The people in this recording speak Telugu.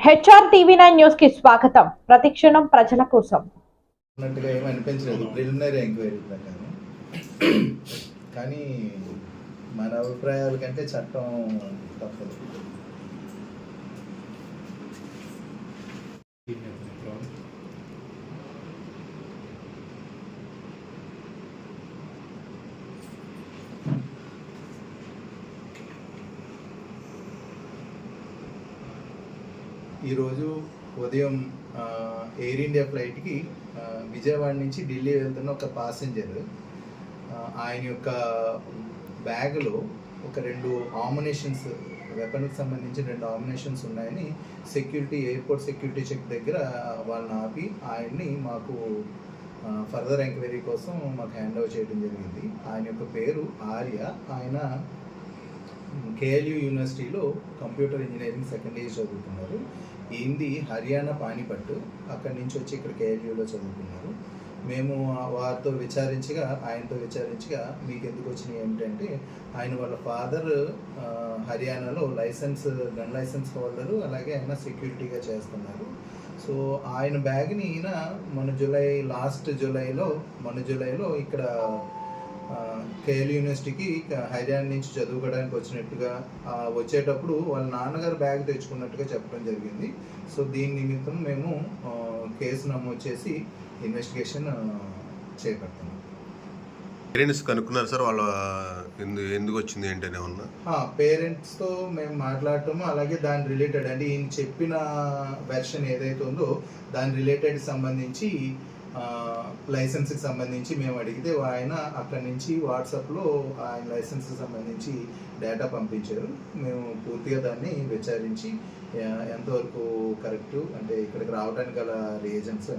హెచ్ఆర్ టీవీ9 న్యూస్ కి స్వాగతం. ప్రతిక్షణం ప్రజల కోసం. అన్నట్టుగా ఏమీ అనిపించలేదు ప్రిలిమినరీ ఎంక్వైరీ ప్రకారం. కానీ మన అభిప్రాయాల కంటే చట్టం తప్పదు. ఈరోజు ఉదయం ఎయిర్ ఇండియా ఫ్లైట్కి విజయవాడ నుంచి ఢిల్లీ వెళ్తున్న ఒక ప్యాసింజర్ ఆయన యొక్క బ్యాగ్లో ఒక 2 ఆమ్యునేషన్స్ వెపన్కి సంబంధించి 2 ఆమ్యునేషన్స్ ఉన్నాయని ఎయిర్పోర్ట్ సెక్యూరిటీ చెక్ దగ్గర వాళ్ళని ఆపి ఆయన్ని మాకు ఫర్దర్ ఎంక్వైరీ కోసం మాకు హ్యాండ్ ఓవర్ చేయడం జరిగింది. ఆయన యొక్క పేరు ఆర్య. ఆయన కేఎల్యూ యూనివర్సిటీలో కంప్యూటర్ ఇంజనీరింగ్ సెకండ్ ఇయర్ చదువుతున్నారు. ఈయనది హర్యానా పానీపట్టు. అక్కడి నుంచి వచ్చి ఇక్కడ కేఎల్యూలో చదువుతున్నారు. మేము ఆయనతో విచారించగా మీకు ఎందుకు వచ్చినాయి ఏమిటంటే ఆయన వాళ్ళ ఫాదర్ హర్యానాలో గన్ లైసెన్స్ హోల్డరు, అలాగే ఆయన సెక్యూరిటీగా చేస్తున్నారు. సో ఆయన బ్యాగ్ని ఈయన మొన్న జూలైలో ఇక్కడ కేఎల్ యూనివర్సిటీకి హర్యానా నుంచి చదువుకోవడానికి వచ్చినట్టుగా వచ్చేటప్పుడు వాళ్ళ నాన్నగారు బ్యాగ్ తెచ్చుకున్నట్టుగా చెప్పడం జరిగింది. సో దీని నిమిత్తం మేము కేసు నమోదు చేసి ఇన్వెస్టిగేషన్ చేపడుతున్నాం. పేరెంట్స్ కనుక్కున్నారు సార్, వాళ్ళ ఎందుకు వచ్చింది ఏంటనే ఉన్నా పేరెంట్స్తో మేము మాట్లాడటము, అలాగే దాని రిలేటెడ్ అంటే ఈయన చెప్పిన వెర్షన్ ఏదైతే ఉందో దాని రిలేటెడ్ సంబంధించి లైసెన్స్కి సంబంధించి మేము అడిగితే ఆయన అక్కడి నుంచి వాట్సాప్లో ఆయన లైసెన్స్కి సంబంధించి డేటా పంపించారు. మేము పూర్తిగా దాన్ని విచారించి ఎంతవరకు కరెక్టు అంటే ఇక్కడికి రావడానికి గల రీజన్స్